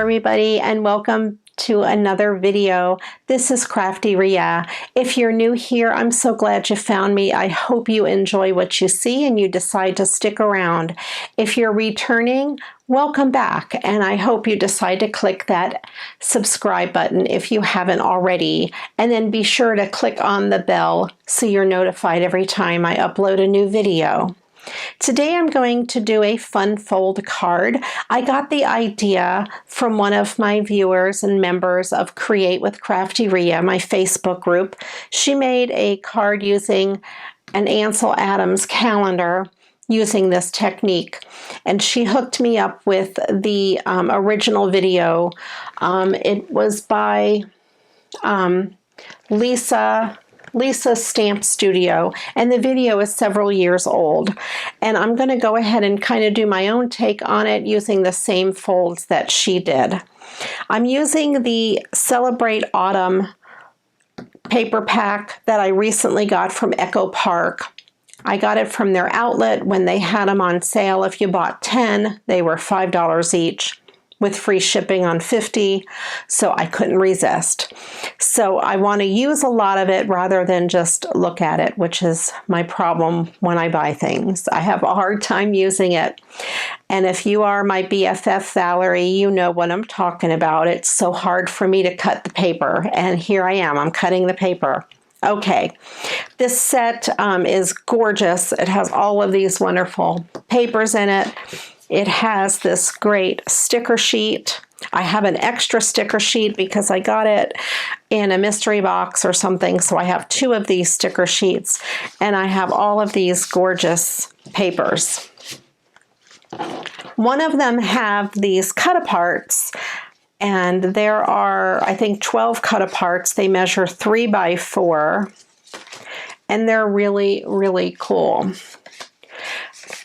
everybody, and welcome to another video. This is Crafty Ria. If you're new here, I'm so glad you found me. I hope you enjoy what you see and you decide to stick around. If you're returning, welcome back, and I hope you decide to click that subscribe button if you haven't already, and then be sure to click on the bell so you're notified every time I upload a new video. Today I'm going to do a fun fold card. I got the idea from one of my viewers and members of Create with Crafty Ria, my Facebook group. She made a card using an Ansel Adams calendar using this technique, and she hooked me up with the original video. It was by Lisa's Stamp Studio, and the video is several years old, and I'm going to go ahead and kind of do my own take on it using the same folds that she did. I'm using the Celebrate Autumn paper pack that I recently got from Echo Park. I got it from their outlet when they had them on sale. If you bought 10, they were $5 each, with free shipping on 50, so I couldn't resist. So I want to use a lot of it rather than just look at it, which is my problem when I buy things. I have a hard time using it. And if you are my BFF Valerie, you know what I'm talking about. It's so hard for me to cut the paper, and here I am, I'm cutting the paper. Okay, this set is gorgeous. It has all of these wonderful papers in it. It has this great sticker sheet. I have an extra sticker sheet because I got it in a mystery box or something, so I have 2 of these sticker sheets, and I have all of these gorgeous papers. One of them have these cut-aparts, and there are, I think, 12 cut-aparts. They measure 3 by 4, and they're really, really cool.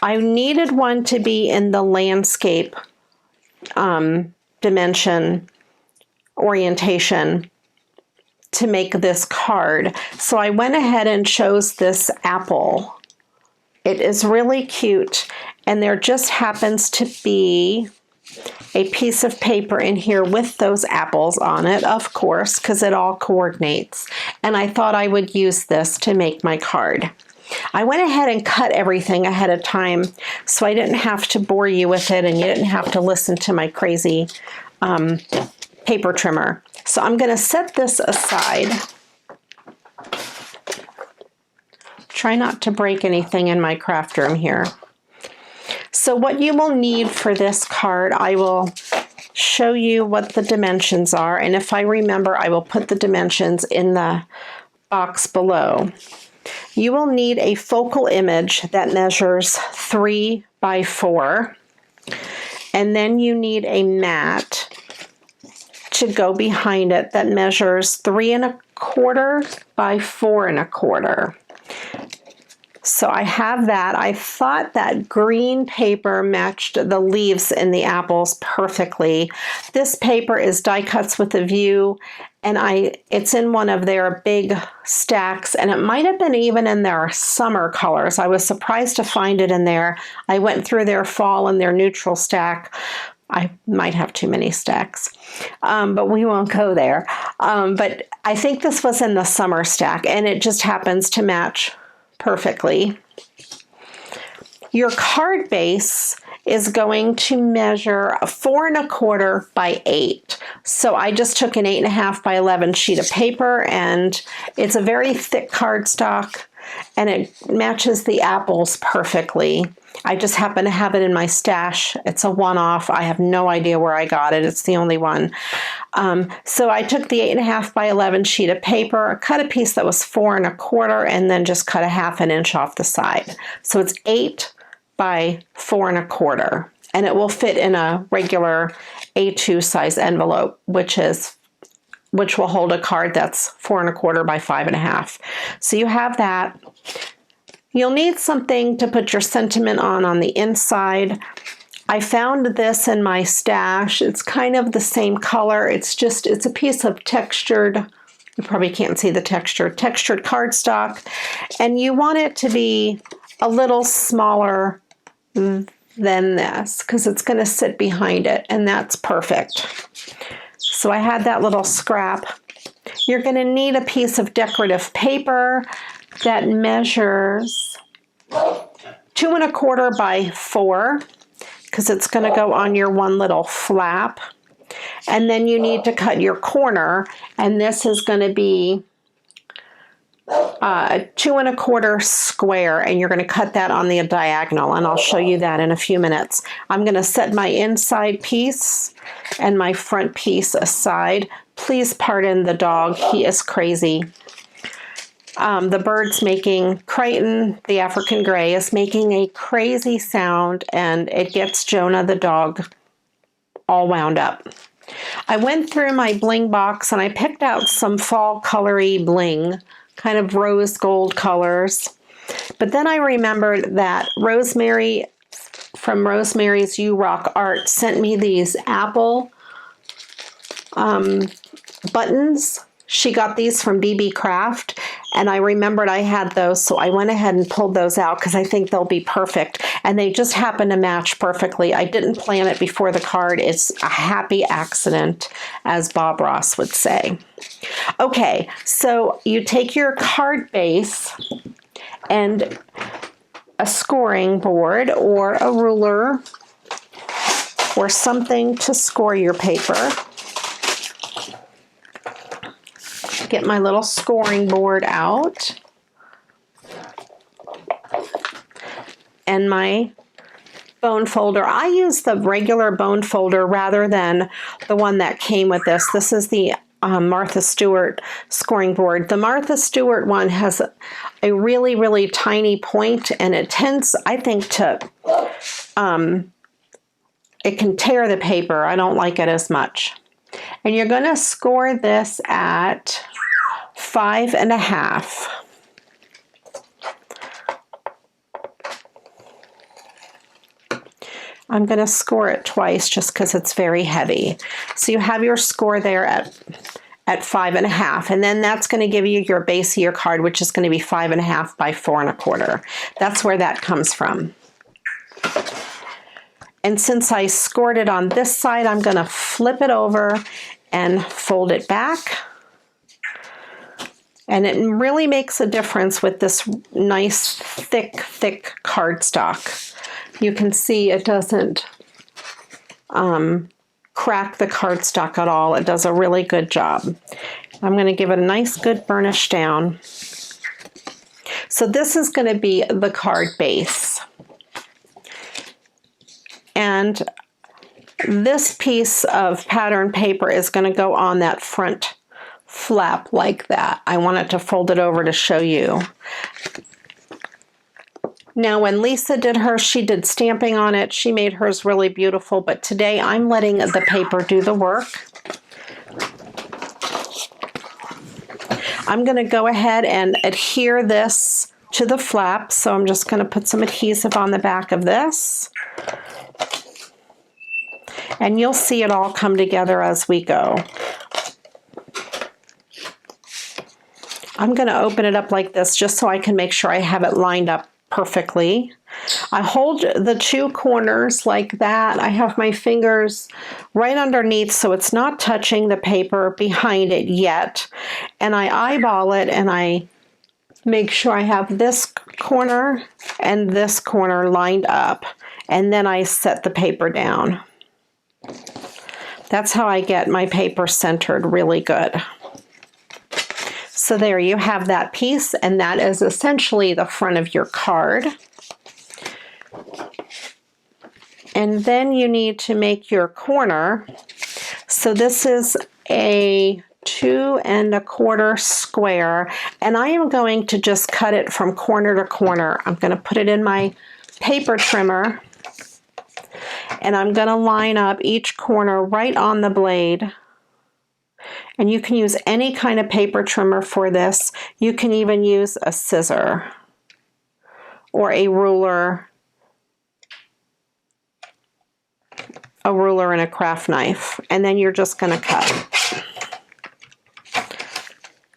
I needed one to be in the landscape dimension orientation to make this card. So I went ahead and chose this apple. It is really cute, and there just happens to be a piece of paper in here with those apples on it, of course, because it all coordinates. And I thought I would use this to make my card. I went ahead and cut everything ahead of time so I didn't have to bore you with it and you didn't have to listen to my crazy paper trimmer. So I'm going to set this aside. Try not to break anything in my craft room here. So what you will need for this card, I will show you what the dimensions are, and if I remember, I will put the dimensions in the box below. You will need a focal image that measures 3 by 4, and then you need a mat to go behind it that measures 3 1/4 by 4 1/4. So I have that. I thought that green paper matched the leaves in the apples perfectly. This paper is Die Cuts with a View, and it's in one of their big stacks, and it might have been even in their summer colors. I was surprised to find it in there. I went through their fall and their neutral stack. I might have too many stacks, but we won't go there. But I think this was in the summer stack, and it just happens to match perfectly. Your card base is going to measure 4 1/4 by 8. So I just took an 8 1/2 by 11 sheet of paper, and it's a very thick cardstock, and it matches the apples perfectly. I just happen to have it in my stash. It's a one-off. I have no idea where I got it. It's the only one. So I took the 8 1/2 by 11 sheet of paper, cut a piece that was 4 1/4, and then just cut a 1/2 inch off the side. So it's 8 by 4 1/4, and it will fit in a regular A2 size envelope, which will hold a card that's 4 1/4 by 5 1/2. So you have that. You'll need something to put your sentiment on the inside. I found this in my stash. It's kind of the same color. It's a piece of textured, you probably can't see the textured cardstock, and you want it to be a little smaller than this because it's going to sit behind it, and that's perfect. So I had that little scrap. You're going to need a piece of decorative paper that measures 2 1/4 by 4 because it's going to go on your one little flap. And then you need to cut your corner, and this is going to be 2 1/4 square, and you're going to cut that on the diagonal, and I'll show you that in a few minutes. I'm going to set my inside piece and my front piece aside. Please pardon the dog, he is crazy. The bird's making, Crichton, the African gray, is making a crazy sound, and it gets Jonah the dog all wound up. I went through my bling box and I picked out some fall colory bling, kind of rose gold colors. But then I remembered that Rosemary from Rosemary's You Rock Art sent me these apple buttons. She got these from BB Craft, and I remembered I had those, so I went ahead and pulled those out because I think they'll be perfect, and they just happen to match perfectly. I didn't plan it before the card. It's a happy accident, as Bob Ross would say. Okay, so you take your card base and a scoring board or a ruler or something to score your paper. Get my little scoring board out and my bone folder. I use the regular bone folder rather than the one that came with this. This is the Martha Stewart scoring board. The Martha Stewart one has a really, really tiny point, and it tends, I think, to, it can tear the paper. I don't like it as much. And you're going to score this at 5 1/2. I'm going to score it twice just because it's very heavy. So you have your score there at 5 1/2, and then that's going to give you your base of your card, which is going to be 5 1/2 by 4 1/4. That's where that comes from. And since I scored it on this side, I'm going to flip it over and fold it back. And it really makes a difference with this nice, thick cardstock. You can see it doesn't crack the cardstock at all. It does a really good job. I'm going to give it a nice, good burnish down. So this is going to be the card base. And this piece of pattern paper is going to go on that front flap like that. I wanted to fold it over to show you. Now, when Lisa did hers, she did stamping on it. She made hers really beautiful, but today I'm letting the paper do the work. I'm going to go ahead and adhere this to the flap, so I'm just going to put some adhesive on the back of this. And you'll see it all come together as we go. I'm going to open it up like this just so I can make sure I have it lined up perfectly. I hold the two corners like that. I have my fingers right underneath so it's not touching the paper behind it yet. And I eyeball it and I make sure I have this corner and this corner lined up. And then I set the paper down. That's how I get my paper centered really good. So there you have that piece, and that is essentially the front of your card. And then you need to make your corner. So this is a 2 1/4 square, and I am going to just cut it from corner to corner. I'm going to put it in my paper trimmer, and I'm going to line up each corner right on the blade. And you can use any kind of paper trimmer for this. You can even use a scissor or a ruler and a craft knife. And then you're just going to cut.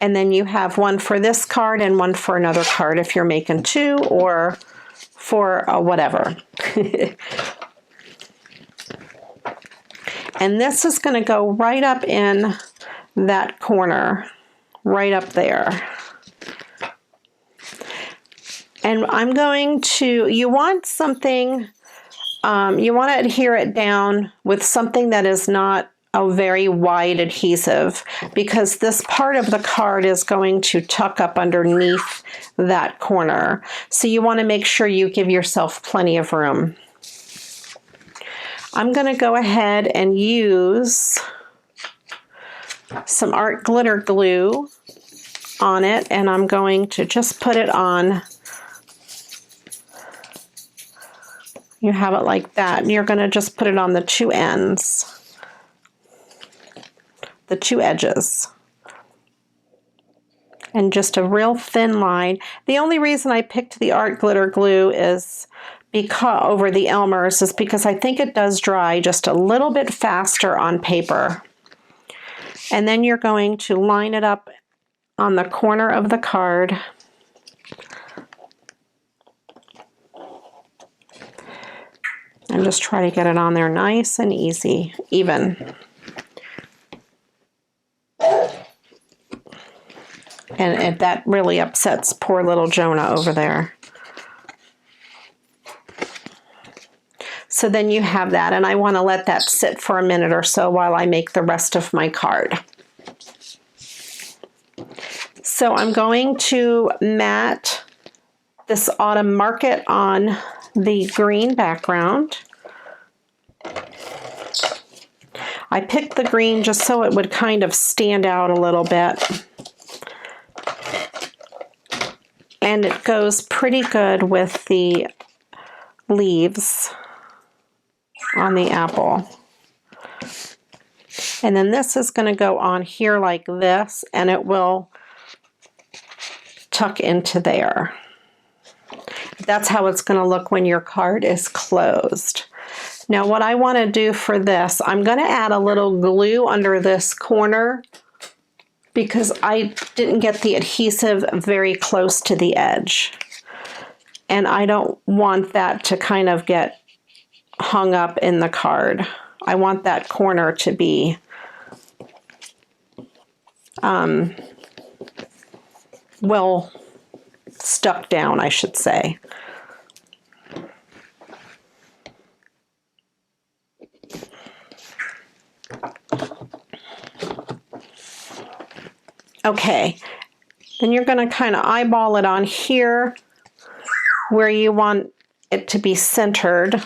And then you have one for this card and one for another card if you're making two, or for whatever. And this is going to go right up in that corner, right up there. And I'm going to, you want something, you want to adhere it down with something that is not a very wide adhesive, because this part of the card is going to tuck up underneath that corner. So you want to make sure you give yourself plenty of room. I'm going to go ahead and use some art glitter glue on it, and I'm going to just put it on. You have it like that, and you're going to just put it on the two ends, the two edges, and just a real thin line. The only reason I picked the art glitter glue is because over the Elmer's is because I think it does dry just a little bit faster on paper. And then you're going to line it up on the corner of the card. And just try to get it on there nice and easy, even. And that really upsets poor little Jonah over there. So then you have that, and I want to let that sit for a minute or so while I make the rest of my card. So I'm going to mat this autumn market on the green background. I picked the green just so it would kind of stand out a little bit. And it goes pretty good with the leaves on the apple. And then this is going to go on here like this, and it will tuck into there. That's how it's going to look when your card is closed. Now what I want to do for this, I'm going to add a little glue under this corner because I didn't get the adhesive very close to the edge. And I don't want that to kind of get hung up in the card. I want that corner to be well stuck down, I should say. Okay, then you're going to kind of eyeball it on here where you want it to be centered.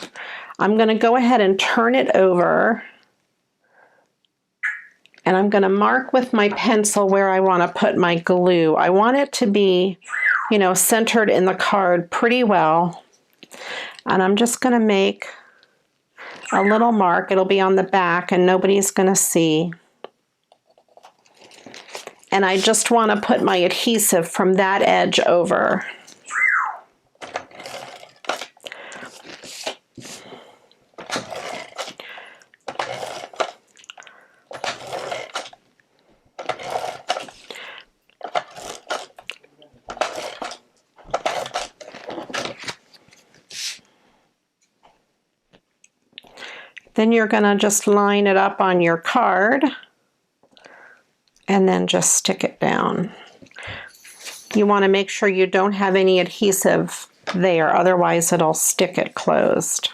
I'm going to go ahead and turn it over, and I'm going to mark with my pencil where I want to put my glue. I want it to be, you know, centered in the card pretty well. And I'm just going to make a little mark. It'll be on the back and nobody's going to see. And I just want to put my adhesive from that edge over. Then you're going to just line it up on your card and then just stick it down. You want to make sure you don't have any adhesive there, otherwise it'll stick it closed.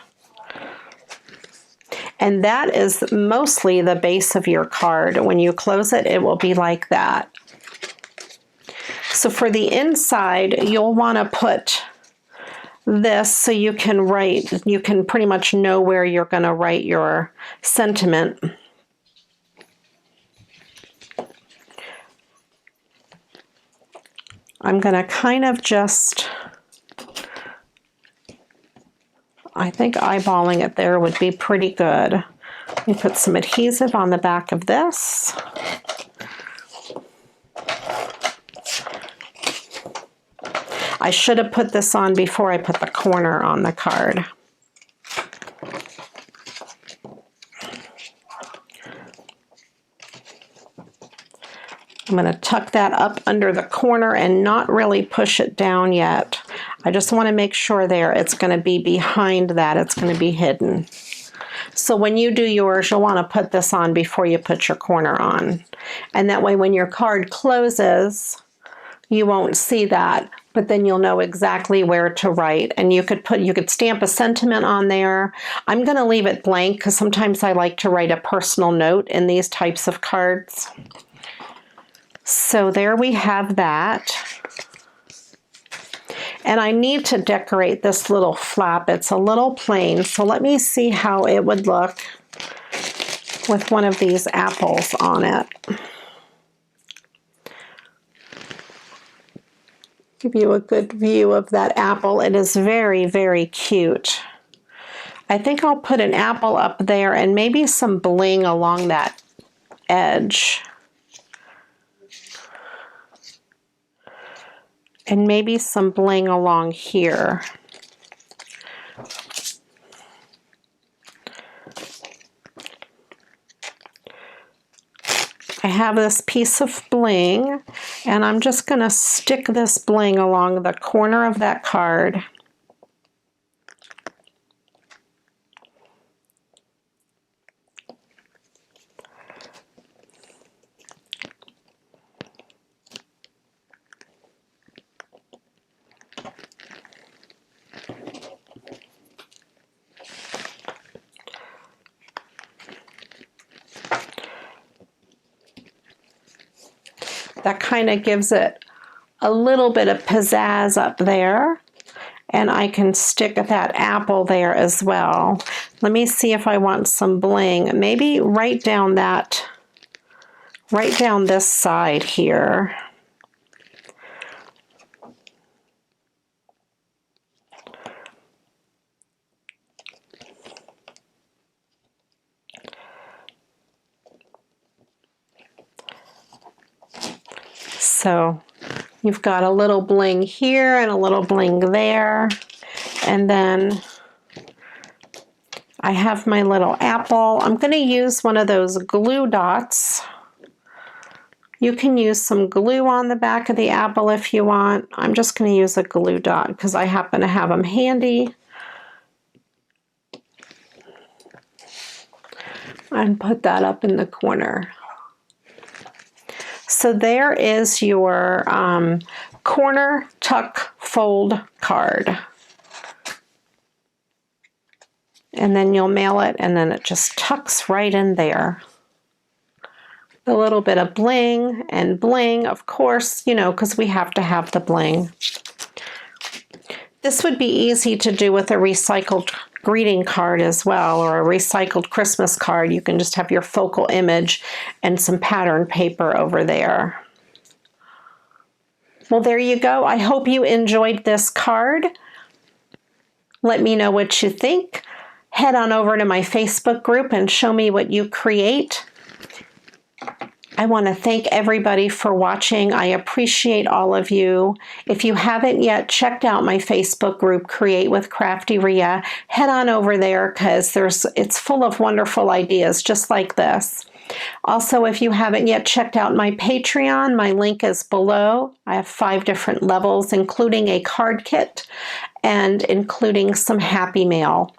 And that is mostly the base of your card. When you close it, it will be like that. So for the inside, you'll want to put this so you can write, you can pretty much know where you're going to write your sentiment. I'm going to kind of just, I think eyeballing it there would be pretty good. Let me put some adhesive on the back of this. I should have put this on before I put the corner on the card. I'm going to tuck that up under the corner and not really push it down yet. I just want to make sure there it's going to be behind that. It's going to be hidden. So when you do yours, you'll want to put this on before you put your corner on. And that way when your card closes, you won't see that, but then you'll know exactly where to write. And you could stamp a sentiment on there. I'm going to leave it blank because sometimes I like to write a personal note in these types of cards. So there we have that. And I need to decorate this little flap. It's a little plain, so let me see how it would look with one of these apples on it. Give you a good view of that apple. It is very, very cute. I think I'll put an apple up there and maybe some bling along that edge. And maybe some bling along here. I have this piece of bling, and I'm just going to stick this bling along the corner of that card. That kind of gives it a little bit of pizzazz up there. And I can stick that apple there as well. Let me see if I want some bling. Maybe right down this side here. So you've got a little bling here and a little bling there. And then I have my little apple. I'm going to use one of those glue dots. You can use some glue on the back of the apple if you want. I'm just going to use a glue dot because I happen to have them handy. And put that up in the corner. So there is your corner tuck fold card. And then you'll mail it, and then it just tucks right in there. A little bit of bling, and bling, of course, you know, because we have to have the bling. This would be easy to do with a recycled greeting card as well, or a recycled Christmas card. You can just have your focal image and some pattern paper over there. Well, there you go. I hope you enjoyed this card. Let me know what you think. Head on over to my Facebook group and show me what you create. I want to thank everybody for watching. I appreciate all of you. If you haven't yet checked out my Facebook group, Create with Crafty Rhea, head on over there because it's full of wonderful ideas just like this. Also, if you haven't yet checked out my Patreon, my link is below. I have 5 different levels, including a card kit and including some Happy Mail.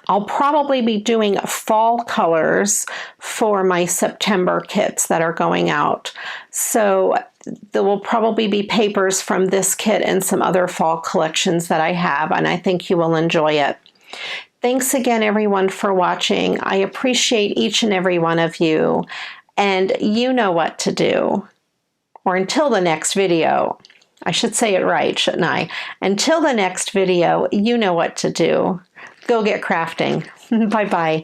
I'll probably be doing fall colors for my September kits that are going out. So there will probably be papers from this kit and some other fall collections that I have, and I think you will enjoy it. Thanks again, everyone, for watching. I appreciate each and every one of you, and you know what to do. Or until the next video. I should say it right, shouldn't I? Until the next video, you know what to do. Go get crafting. Bye-bye.